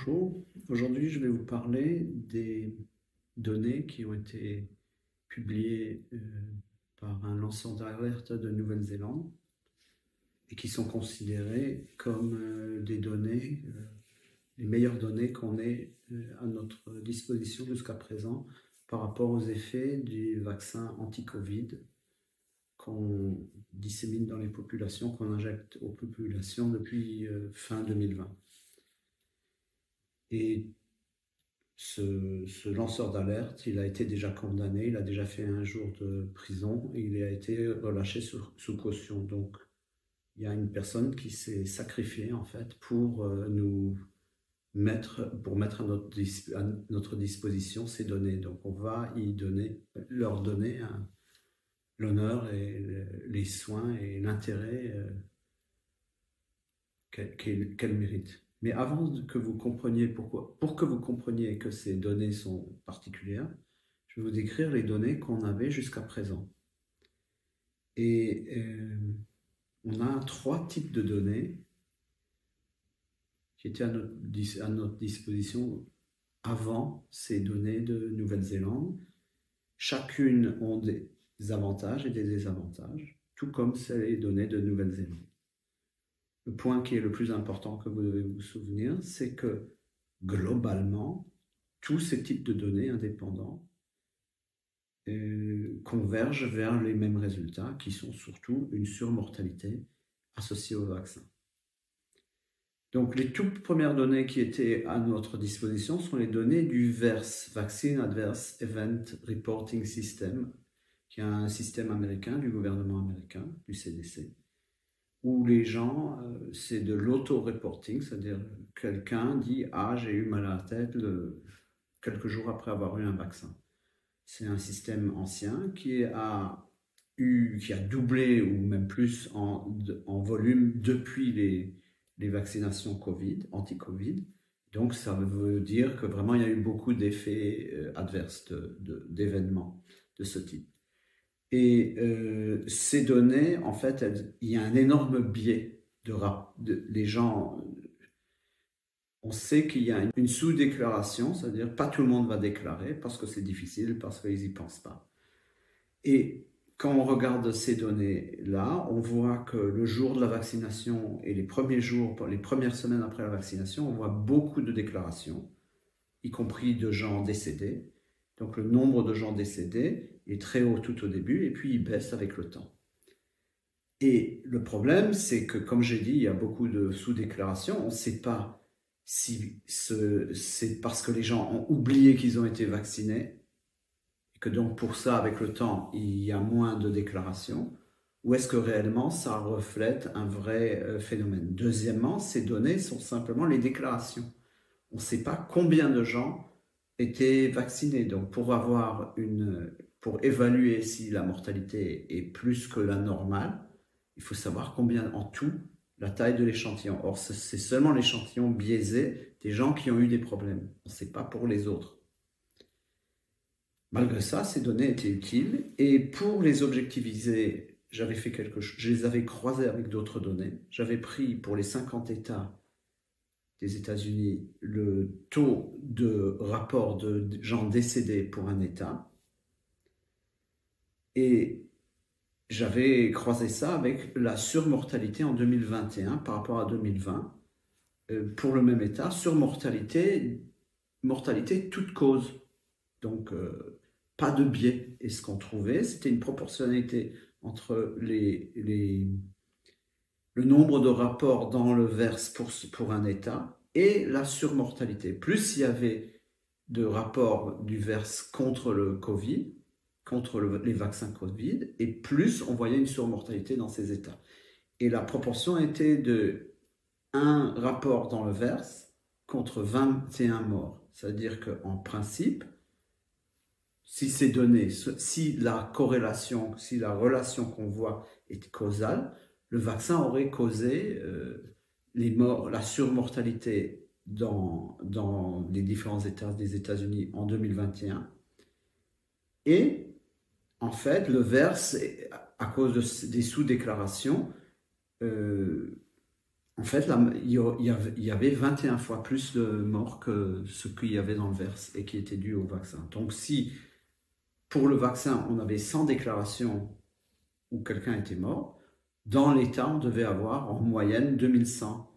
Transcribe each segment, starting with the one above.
Bonjour, aujourd'hui je vais vous parler des données qui ont été publiées par un lanceur d'alerte de Nouvelle-Zélande et qui sont considérées comme des données, les meilleures données qu'on ait à notre disposition jusqu'à présent par rapport aux effets du vaccin anti-Covid qu'on dissémine dans les populations, qu'on injecte aux populations depuis fin 2020. Et ce lanceur d'alerte, il a été déjà condamné, il a déjà fait un jour de prison et il a été relâché sous caution. Donc, il y a une personne qui s'est sacrifiée en fait pour mettre à notre disposition ces données. Donc, on va leur donner l'honneur et les soins et l'intérêt qu'elle mérite. Mais avant que vous compreniez pour que vous compreniez que ces données sont particulières, je vais vous décrire les données qu'on avait jusqu'à présent. Et on a trois types de données qui étaient à notre disposition avant ces données de Nouvelle-Zélande. Chacune ont des avantages et des désavantages, tout comme ces données de Nouvelle-Zélande. Le point qui est le plus important que vous devez vous souvenir, c'est que globalement, tous ces types de données indépendants convergent vers les mêmes résultats, qui sont surtout une surmortalité associée au vaccin. Donc, les toutes premières données qui étaient à notre disposition sont les données du VAERS, Vaccine Adverse Event Reporting System, qui est un système américain du gouvernement américain, du CDC, où les gens, c'est de l'auto-reporting, c'est-à-dire quelqu'un dit « Ah, j'ai eu mal à la tête quelques jours après avoir eu un vaccin ». C'est un système ancien qui a doublé ou même plus en volume depuis les vaccinations Covid, anti-Covid. Donc ça veut dire que vraiment il y a eu beaucoup d'effets adverses, d'événements de ce type. Et ces données, en fait, il y a un énorme biais les gens. On sait qu'il y a une sous-déclaration, c'est-à-dire pas tout le monde va déclarer parce que c'est difficile, parce qu'ils n'y pensent pas. Et quand on regarde ces données-là, on voit que le jour de la vaccination et les premiers jours, les premières semaines après la vaccination, on voit beaucoup de déclarations, y compris de gens décédés. Donc le nombre de gens décédés est très haut tout au début et puis il baisse avec le temps. Et le problème, c'est que, comme j'ai dit, il y a beaucoup de sous-déclarations. On ne sait pas si c'est parce que les gens ont oublié qu'ils ont été vaccinés et que donc pour ça, avec le temps, il y a moins de déclarations, ou est-ce que réellement ça reflète un vrai phénomène? Deuxièmement, ces données sont simplement les déclarations. On ne sait pas combien de gens étaient vaccinés. Donc pour évaluer si la mortalité est plus que la normale, il faut savoir combien en tout, la taille de l'échantillon. Or, c'est seulement l'échantillon biaisé des gens qui ont eu des problèmes. On ne sait pas pour les autres. Malgré ça, ces données étaient utiles. Et pour les objectiviser, j'avais fait quelque chose. Je les avais croisées avec d'autres données. J'avais pris pour les 50 États des États-Unis le taux de rapport de gens décédés pour un État. Et j'avais croisé ça avec la surmortalité en 2021 par rapport à 2020. Pour le même État, surmortalité, mortalité toute cause. Donc, pas de biais. Et ce qu'on trouvait, c'était une proportionnalité entre le nombre de rapports dans le VAERS pour un État et la surmortalité. Plus il y avait de rapports du VAERS contre le Covid, contre les vaccins Covid, et plus on voyait une surmortalité dans ces États. Et la proportion était de 1 rapport dans le VAERS contre 21 morts. C'est-à-dire qu'en principe, si ces données, si la corrélation, si la relation qu'on voit est causale, le vaccin aurait causé les morts, la surmortalité dans les différents États des États-Unis en 2021. Et en fait, le VAERS, à cause des sous-déclarations, en fait, là, il y avait 21 fois plus de morts que ce qu'il y avait dans le VERS et qui était dû au vaccin. Donc si pour le vaccin, on avait 100 déclarations où quelqu'un était mort, dans l'État, on devait avoir en moyenne 2100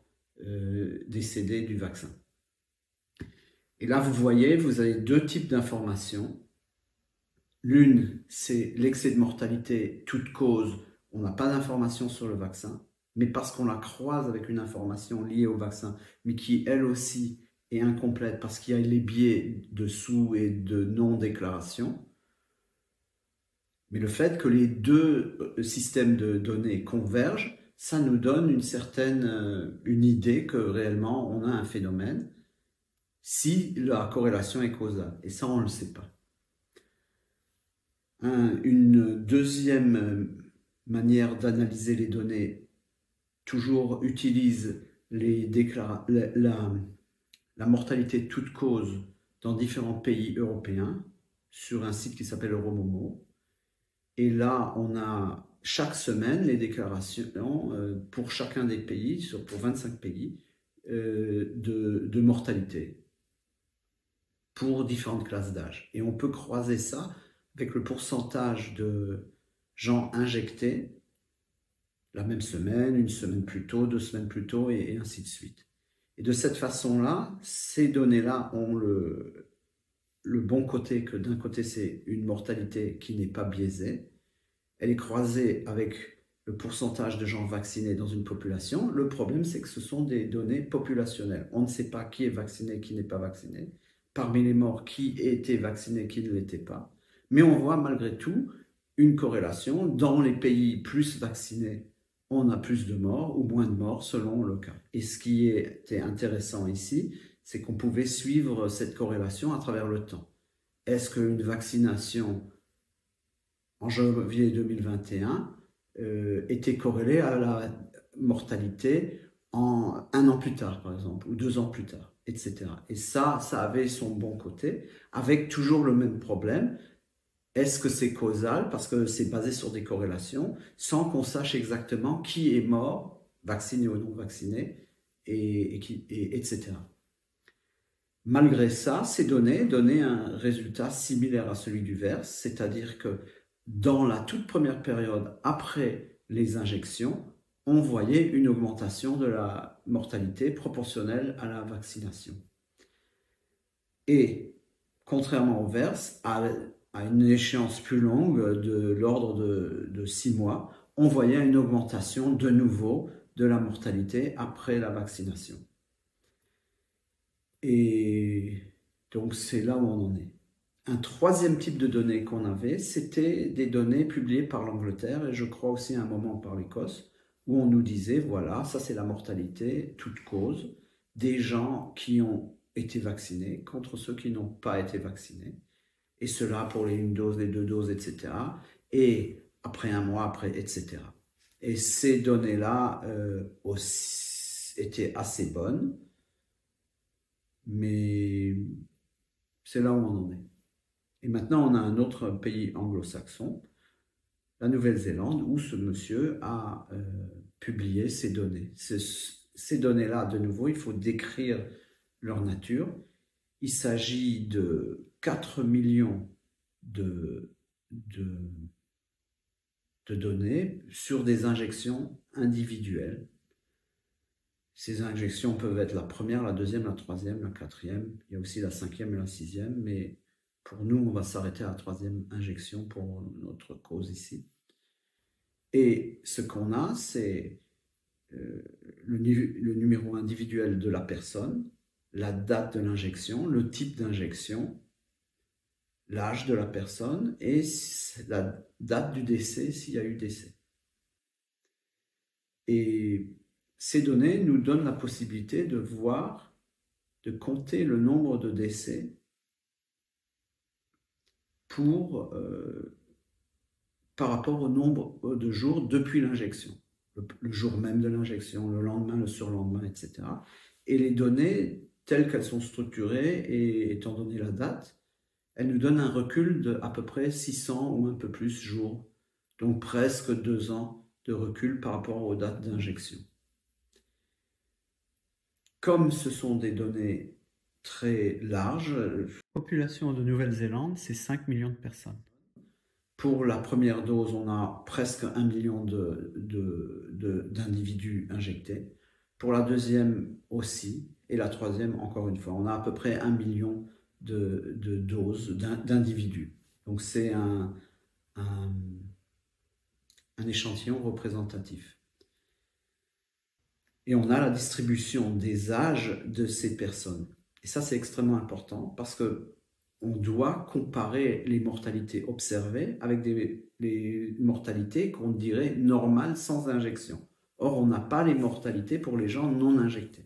décédés du vaccin. Et là, vous voyez, vous avez deux types d'informations. L'une, c'est l'excès de mortalité, toute cause. On n'a pas d'informations sur le vaccin, mais parce qu'on la croise avec une information liée au vaccin, mais qui, elle aussi, est incomplète parce qu'il y a les biais de sous- et de non-déclaration. Mais le fait que les deux systèmes de données convergent, ça nous donne une idée que réellement on a un phénomène si la corrélation est causale. Et ça, on ne le sait pas. Une deuxième manière d'analyser les données toujours utilise la mortalité toute cause dans différents pays européens sur un site qui s'appelle Euromomo. Et là, on a chaque semaine les déclarations pour chacun des pays, pour 25 pays, de mortalité pour différentes classes d'âge. Et on peut croiser ça avec le pourcentage de gens injectés la même semaine, une semaine plus tôt, 2 semaines plus tôt, et ainsi de suite. Et de cette façon-là, ces données-là ont le bon côté que d'un côté, c'est une mortalité qui n'est pas biaisée. Elle est croisée avec le pourcentage de gens vaccinés dans une population. Le problème, c'est que ce sont des données populationnelles. On ne sait pas qui est vacciné, qui n'est pas vacciné. Parmi les morts, qui était vacciné, qui ne l'était pas. Mais on voit malgré tout une corrélation. Dans les pays plus vaccinés, on a plus de morts ou moins de morts selon le cas. Et ce qui était intéressant ici, c'est qu'on pouvait suivre cette corrélation à travers le temps. Est-ce qu'une vaccination en janvier 2021 était corrélée à la mortalité un an plus tard, par exemple, ou 2 ans plus tard, etc. Et ça avait son bon côté, avec toujours le même problème. Est-ce que c'est causal? Parce que c'est basé sur des corrélations, sans qu'on sache exactement qui est mort, vacciné ou non vacciné, etc. Malgré ça, ces données donnaient un résultat similaire à celui du VERS, c'est-à-dire que dans la toute première période après les injections, on voyait une augmentation de la mortalité proportionnelle à la vaccination. Et contrairement au VERS, à une échéance plus longue de l'ordre de 6 mois, on voyait une augmentation de nouveau de la mortalité après la vaccination. Et donc c'est là où on en est. Un troisième type de données qu'on avait, c'était des données publiées par l'Angleterre et je crois aussi à un moment par l'Écosse, où on nous disait, voilà, ça c'est la mortalité, toute cause, des gens qui ont été vaccinés contre ceux qui n'ont pas été vaccinés. Et cela pour les 1 dose, les 2 doses, etc. Et après 1 mois, après, etc. Et ces données-là étaient assez bonnes, mais c'est là où on en est. Et maintenant, on a un autre pays anglo-saxon, la Nouvelle-Zélande, où ce monsieur a publié ces données. Ces données-là, de nouveau, il faut décrire leur nature. Il s'agit de 4 millions de données sur des injections individuelles. Ces injections peuvent être la première, la deuxième, la troisième, la quatrième. Il y a aussi la 5e et la 6e, mais pour nous, on va s'arrêter à la 3e injection pour notre cause ici. Et ce qu'on a, c'est le numéro individuel de la personne, la date de l'injection, le type d'injection, l'âge de la personne et la date du décès s'il y a eu décès. Et ces données nous donnent la possibilité de voir, de compter le nombre de décès par rapport au nombre de jours depuis l'injection, le jour même de l'injection, le lendemain, le surlendemain, etc. Et les données, telles qu'elles sont structurées et étant donné la date, elles nous donnent un recul de à peu près 600 ou un peu plus jours, donc presque 2 ans de recul par rapport aux dates d'injection. comme ce sont des données très larges, la population de Nouvelle-Zélande, c'est 5 millions de personnes. Pour la première dose, on a presque 1 million d'individus injectés. Pour la deuxième aussi, et la troisième, encore une fois, on a à peu près 1 million de doses d'individus. Donc c'est un échantillon représentatif. Et on a la distribution des âges de ces personnes. Et ça, c'est extrêmement important parce que on doit comparer les mortalités observées avec les mortalités qu'on dirait normales sans injection. Or, on n'a pas les mortalités pour les gens non injectés.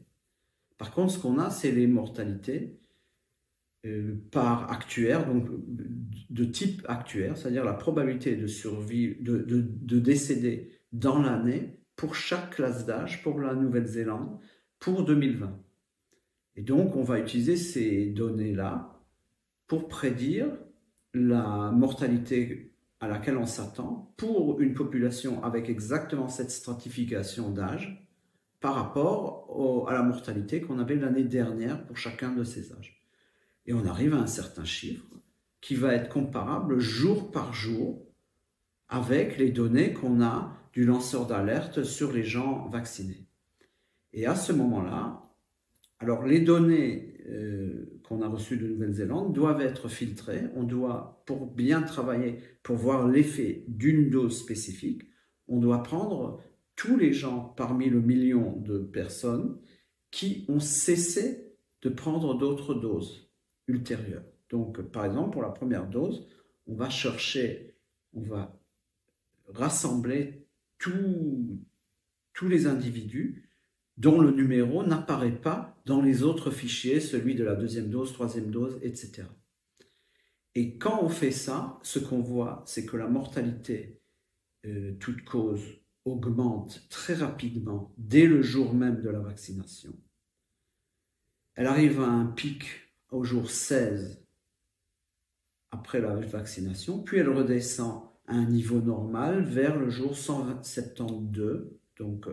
Par contre, ce qu'on a, c'est les mortalités par actuaire, donc de type actuaire, c'est-à-dire la probabilité de survie, de décéder dans l'année pour chaque classe d'âge, pour la Nouvelle-Zélande, pour 2020. Et donc, on va utiliser ces données-là pour prédire la mortalité à laquelle on s'attend pour une population avec exactement cette stratification d'âge par rapport à la mortalité qu'on avait l'année dernière pour chacun de ces âges. Et on arrive à un certain chiffre qui va être comparable jour par jour avec les données qu'on a du lanceur d'alerte sur les gens vaccinés. Et à ce moment-là, alors les données qu'on a reçues de Nouvelle-Zélande doivent être filtrées. On doit, pour bien travailler, pour voir l'effet d'une dose spécifique, on doit prendre tous les gens parmi le million de personnes qui ont cessé de prendre d'autres doses ultérieures. Donc, par exemple, pour la première dose, on va rassembler tous les individus dont le numéro n'apparaît pas dans les autres fichiers, celui de la deuxième dose, troisième dose, etc. Et quand on fait ça, ce qu'on voit, c'est que la mortalité, toute cause, augmente très rapidement dès le jour même de la vaccination. Elle arrive à un pic au jour 16 après la vaccination, puis elle redescend à un niveau normal vers le jour 172, donc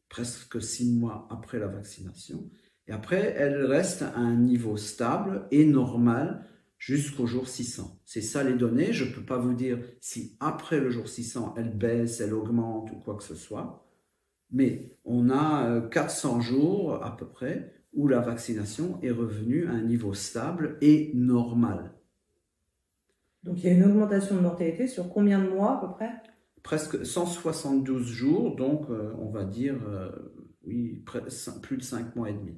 presque 6 mois après la vaccination. Et après, elle reste à un niveau stable et normal jusqu'au jour 600. C'est ça les données. Je ne peux pas vous dire si après le jour 600, elle baisse, elle augmente ou quoi que ce soit. Mais on a 400 jours à peu près où la vaccination est revenue à un niveau stable et normal. Donc il y a une augmentation de mortalité sur combien de mois à peu près? Presque 172 jours, donc on va dire oui, plus de 5 mois et demi.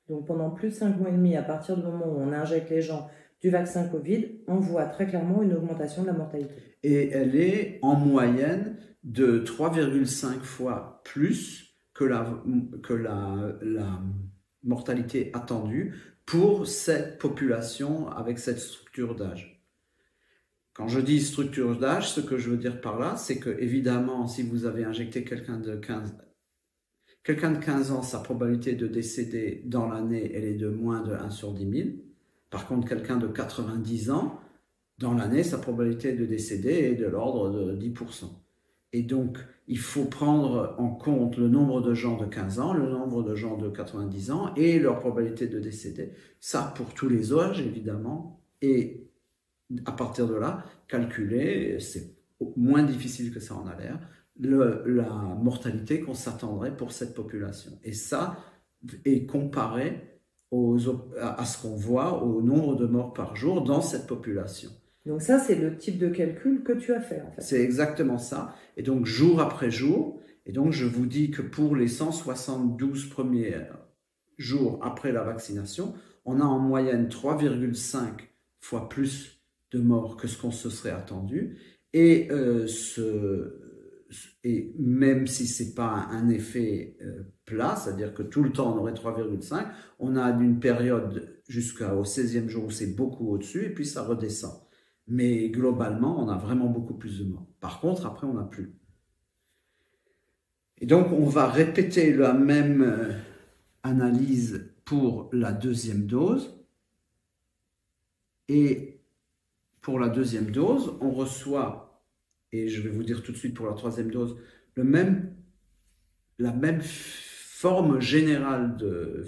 Donc pendant plus de 5 mois et demi, à partir du moment où on injecte les gens du vaccin Covid, on voit très clairement une augmentation de la mortalité. Et elle est en moyenne de 3,5 fois plus que la mortalité attendue pour cette population avec cette structure d'âge. Quand je dis structure d'âge, ce que je veux dire par là, c'est que évidemment, si vous avez injecté quelqu'un de 15 ans, sa probabilité de décéder dans l'année, elle est de moins de 1 sur 10 000. Par contre, quelqu'un de 90 ans, dans l'année, sa probabilité de décéder est de l'ordre de 10%. Et donc, il faut prendre en compte le nombre de gens de 15 ans, le nombre de gens de 90 ans et leur probabilité de décéder. Ça, pour tous les âges, évidemment. Et à partir de là, calculer, c'est moins difficile que ça en a l'air, la mortalité qu'on s'attendrait pour cette population. Et ça est comparé à ce qu'on voit au nombre de morts par jour dans cette population. Donc ça, c'est le type de calcul que tu as fait en fait. C'est exactement ça. Et donc jour après jour, et donc je vous dis que pour les 172 premiers jours après la vaccination, on a en moyenne 3,5 fois plus de morts que ce qu'on se serait attendu. Et même si ce n'est pas un effet plat, c'est-à-dire que tout le temps on aurait 3,5, on a une période jusqu'au 16e jour où c'est beaucoup au-dessus et puis ça redescend. Mais globalement, on a vraiment beaucoup plus de morts. Par contre, après, on n'a plus. Et donc, on va répéter la même analyse pour la deuxième dose. Et pour la deuxième dose, on reçoit, et je vais vous dire tout de suite pour la troisième dose, la même forme générale de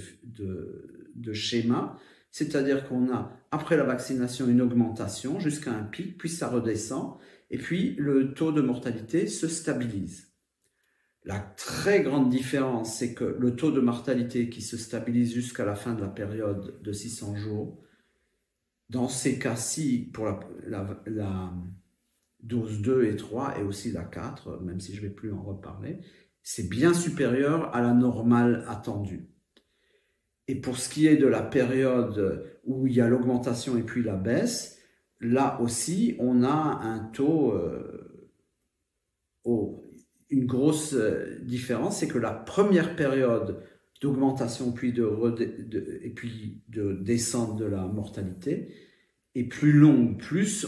schéma, c'est-à-dire qu'on a, après la vaccination, une augmentation jusqu'à un pic, puis ça redescend, et puis le taux de mortalité se stabilise. La très grande différence, c'est que le taux de mortalité qui se stabilise jusqu'à la fin de la période de 600 jours, dans ces cas-ci, pour la dose 2 et 3 et aussi la 4, même si je ne vais plus en reparler, c'est bien supérieur à la normale attendue. Et pour ce qui est de la période où il y a l'augmentation et puis la baisse, là aussi, on a un taux une grosse différence, c'est que la première période d'augmentation et puis de descente de la mortalité est plus longue, plus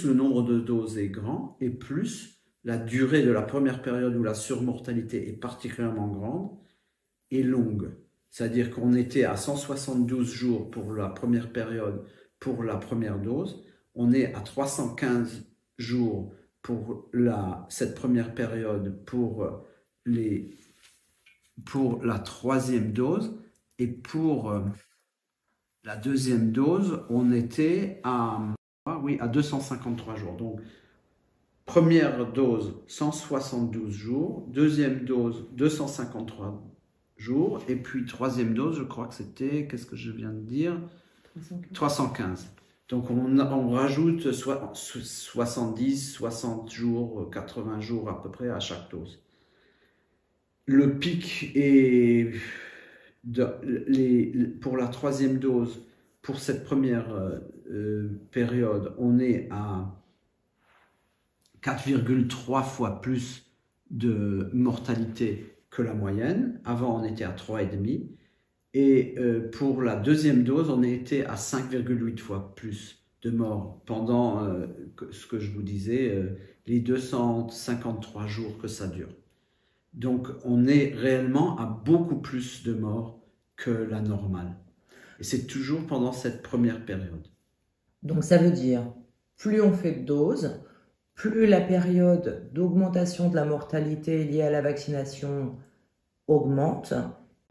le nombre de doses est grand et plus la durée de la première période où la surmortalité est particulièrement grande est longue. C'est-à-dire qu'on était à 172 jours pour la première période pour la première dose, on est à 315 jours pour cette première période pour la troisième dose, et pour la deuxième dose, on était à 253 jours. Donc, première dose, 172 jours, deuxième dose, 253 jours, et puis troisième dose, je crois que c'était, qu'est-ce que je viens de dire ? 315. Donc on rajoute 70, 60 jours, 80 jours à peu près à chaque dose. Le pic est pour la troisième dose, pour cette première période, on est à 4,3 fois plus de mortalité que la moyenne. Avant, on était à 3,5. Et pour la deuxième dose, on était à 5,8 fois plus de morts pendant ce que je vous disais, les 253 jours que ça dure. Donc, on est réellement à beaucoup plus de morts que la normale. Et c'est toujours pendant cette première période. Donc, ça veut dire, plus on fait de doses, plus la période d'augmentation de la mortalité liée à la vaccination augmente,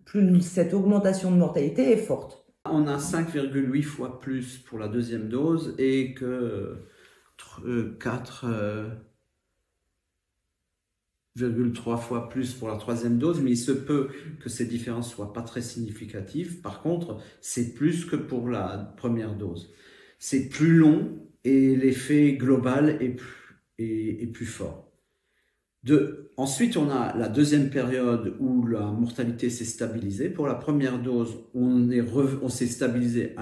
plus cette augmentation de mortalité est forte. On a 5,8 fois plus pour la deuxième dose et que 4,3 fois plus pour la troisième dose, mais il se peut que ces différences ne soient pas très significatives. Par contre, c'est plus que pour la première dose. C'est plus long et l'effet global est plus fort. Ensuite, on a la deuxième période où la mortalité s'est stabilisée. Pour la première dose, on s'est stabilisé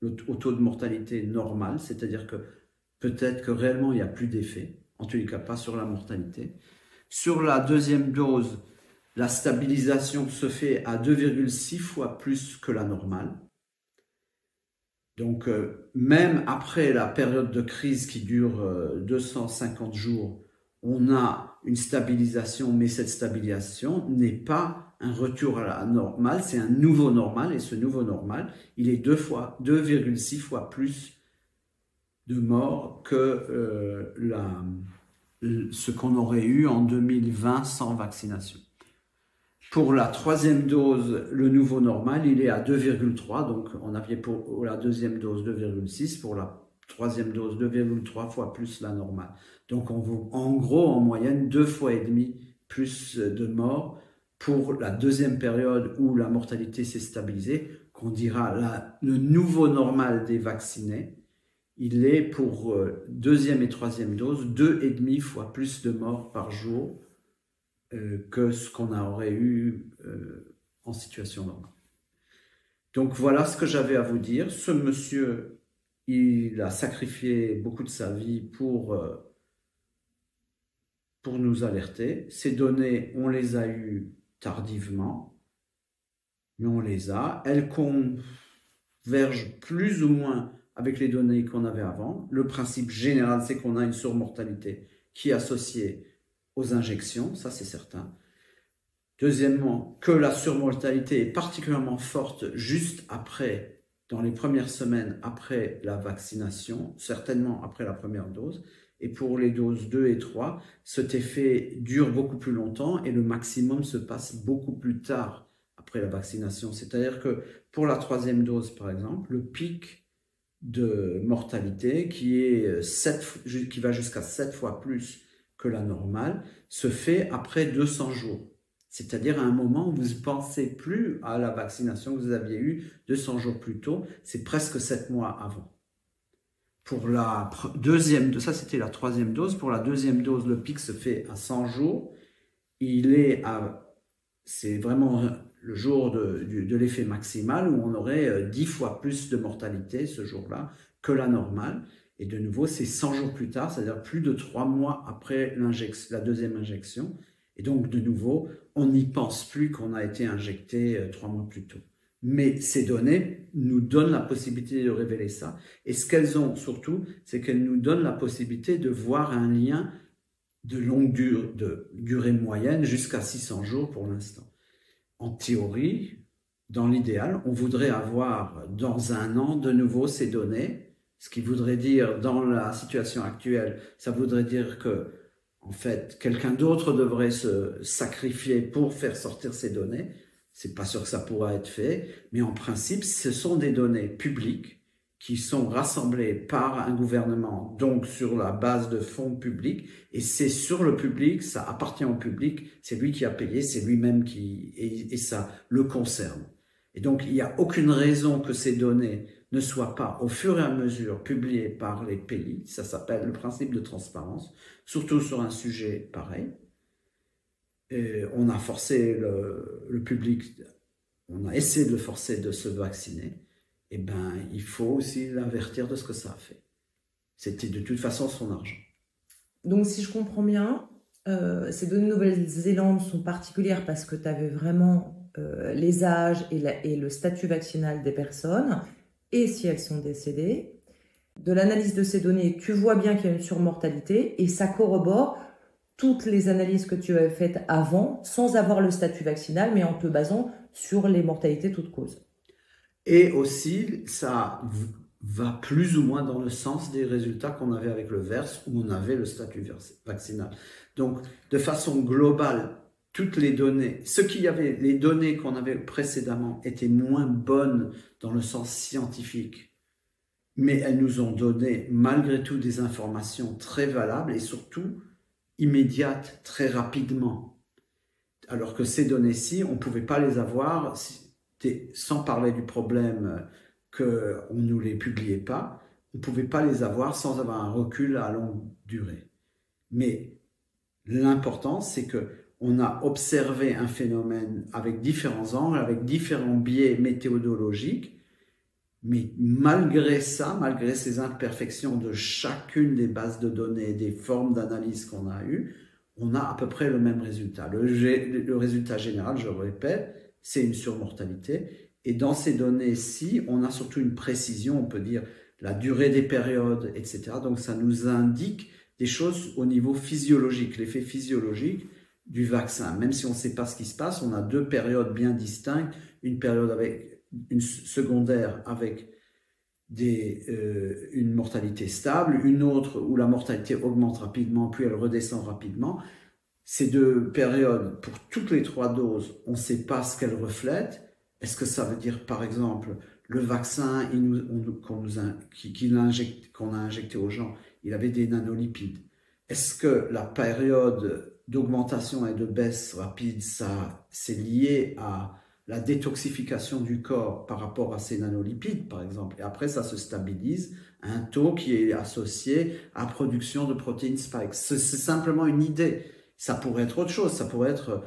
au taux de mortalité normal, c'est-à-dire que peut-être que réellement il n'y a plus d'effet, en tous les cas pas sur la mortalité. Sur la deuxième dose, la stabilisation se fait à 2,6 fois plus que la normale. Donc, même après la période de crise qui dure 250 jours, on a une stabilisation, mais cette stabilisation n'est pas un retour à la normale, c'est un nouveau normal, et ce nouveau normal, il est 2,6 fois plus de morts que ce qu'on aurait eu en 2020 sans vaccination. Pour la troisième dose, le nouveau normal, il est à 2,3, donc on avait pour la deuxième dose 2,6, pour la troisième dose 2,3 fois plus la normale. Donc en gros, en moyenne, 2,5 fois plus de morts pour la deuxième période où la mortalité s'est stabilisée, qu'on dira le nouveau normal des vaccinés. Il est pour deuxième et troisième dose 2,5 fois plus de morts par jour que ce qu'on aurait eu en situation normale. Donc voilà ce que j'avais à vous dire. Ce monsieur, il a sacrifié beaucoup de sa vie pour nous alerter. Ces données, on les a eues tardivement, mais on les a. Elles convergent plus ou moins avec les données qu'on avait avant. Le principe général, c'est qu'on a une surmortalité qui est associée aux injections, ça c'est certain. Deuxièmement, que la surmortalité est particulièrement forte juste après, dans les premières semaines après la vaccination, certainement après la première dose. et pour les doses 2 et 3, cet effet dure beaucoup plus longtemps et le maximum se passe beaucoup plus tard après la vaccination. C'est-à-dire que pour la 3e dose, par exemple, le pic de mortalité qui va jusqu'à 7 fois plus que la normale se fait après 200 jours. C'est-à-dire à un moment où vous ne pensez plus à la vaccination que vous aviez eue 200 jours plus tôt, c'est presque 7 mois avant. Pour la deuxième, ça c'était la 3e dose, pour la 2e dose, le pic se fait à 100 jours. C'est vraiment le jour de l'effet maximal où on aurait 10 fois plus de mortalité ce jour-là que la normale. Et de nouveau, c'est 100 jours plus tard, c'est-à-dire plus de 3 mois après la 2e injection. Et donc, de nouveau, on n'y pense plus qu'on a été injecté 3 mois plus tôt. Mais ces données nous donnent la possibilité de révéler ça. Et ce qu'elles ont surtout, c'est qu'elles nous donnent la possibilité de voir un lien de durée moyenne jusqu'à 600 jours pour l'instant. En théorie, dans l'idéal, on voudrait avoir dans un an de nouveau ces données, ce qui voudrait dire, dans la situation actuelle, ça voudrait dire que en fait, quelqu'un d'autre devrait se sacrifier pour faire sortir ces données. C'est pas sûr que ça pourra être fait, mais en principe, ce sont des données publiques qui sont rassemblées par un gouvernement, donc sur la base de fonds publics, et c'est sur le public, ça appartient au public, c'est lui qui a payé, c'est lui-même et ça le concerne. Et donc, il n'y a aucune raison que ces données ne soient pas, au fur et à mesure, publiées par les pays. Ça s'appelle le principe de transparence, surtout sur un sujet pareil. Et on a forcé le public, on a essayé de le forcer de se vacciner. Eh bien, il faut aussi l'avertir de ce que ça a fait. C'était de toute façon son argent. Donc, si je comprends bien, ces données de Nouvelle-Zélande sont particulières parce que tu avais vraiment les âges et le statut vaccinal des personnes, et si elles sont décédées. De l'analyse de ces données, tu vois bien qu'il y a une surmortalité, et ça corrobore toutes les analyses que tu avais faites avant, sans avoir le statut vaccinal, mais en te basant sur les mortalités toutes causes. Et aussi, ça va plus ou moins dans le sens des résultats qu'on avait avec le VERS, où on avait le statut vaccinal. Donc, de façon globale, toutes les données, les données qu'on avait précédemment étaient moins bonnes dans le sens scientifique, mais elles nous ont donné malgré tout des informations très valables et surtout immédiates, très rapidement. Alors que ces données-ci, on ne pouvait pas les avoir sans parler du problème qu'on ne nous les publiait pas, on ne pouvait pas les avoir sans avoir un recul à longue durée. Mais l'important, c'est qu'on a observé un phénomène avec différents angles, avec différents biais méthodologiques, mais malgré ça, malgré ces imperfections de chacune des bases de données, des formes d'analyse qu'on a eues, on a à peu près le même résultat. Le résultat général, je le répète, c'est une surmortalité. Et dans ces données-ci, on a surtout une précision, on peut dire la durée des périodes, etc. Donc ça nous indique des choses au niveau physiologique, l'effet physiologique du vaccin. Même si on ne sait pas ce qui se passe, on a 2 périodes bien distinctes, une période avec une secondaire avec une mortalité stable, une autre où la mortalité augmente rapidement, puis elle redescend rapidement. Ces 2 périodes, pour toutes les 3 doses, on ne sait pas ce qu'elles reflètent. Est-ce que ça veut dire, par exemple, le vaccin qu'on a injecté aux gens, il avait des nanolipides? Est-ce que la période d'augmentation et de baisse rapide, c'est lié à la détoxification du corps par rapport à ces nanolipides, par exemple, et après ça se stabilise à un taux qui est associé à production de protéines spike. C'est simplement une idée. Ça pourrait être autre chose. Ça pourrait être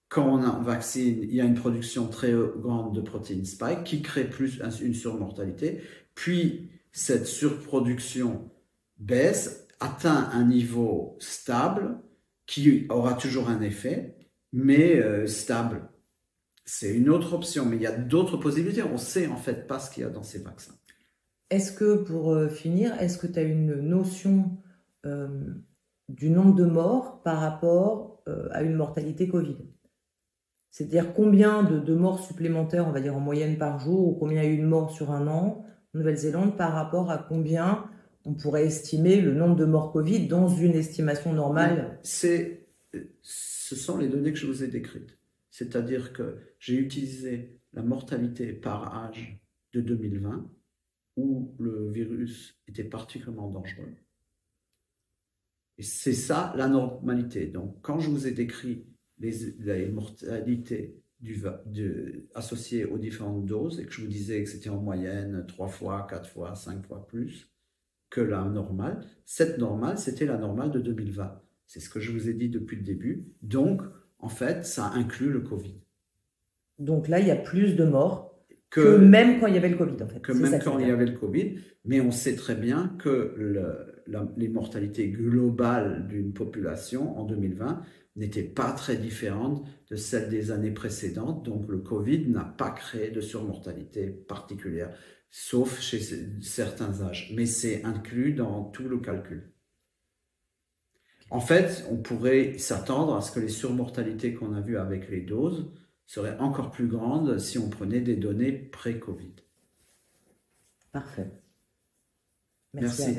quand on vaccine, il y a une production très grande de protéines spike qui crée plus une surmortalité. Puis cette surproduction baisse, atteint un niveau stable qui aura toujours un effet, mais stable. C'est une autre option, mais il y a d'autres possibilités. On ne sait en fait pas ce qu'il y a dans ces vaccins. Est-ce que, pour finir, est-ce que tu as une notion du nombre de morts par rapport à une mortalité Covid? C'est-à-dire combien de morts supplémentaires, on va dire en moyenne par jour, ou combien il y a eu de morts sur un an en Nouvelle-Zélande par rapport à combien on pourrait estimer le nombre de morts Covid dans une estimation normale. Ce sont les données que je vous ai décrites. C'est-à-dire que j'ai utilisé la mortalité par âge de 2020, où le virus était particulièrement dangereux. Et c'est ça la normalité. Donc, quand je vous ai décrit les mortalités associées aux différentes doses et que je vous disais que c'était en moyenne 3 fois, 4 fois, 5 fois plus que la normale, cette normale, c'était la normale de 2020. C'est ce que je vous ai dit depuis le début. Donc, en fait, ça inclut le Covid. Donc là, il y a plus de morts que même quand il y avait le Covid, en fait. Que même quand il y avait le Covid, mais on sait très bien que les mortalités globales d'une population en 2020 n'étaient pas très différentes de celles des années précédentes, donc le Covid n'a pas créé de surmortalité particulière, sauf chez certains âges, mais c'est inclus dans tout le calcul. En fait, on pourrait s'attendre à ce que les surmortalités qu'on a vues avec les doses seraient encore plus grandes si on prenait des données pré-Covid. Parfait. Merci.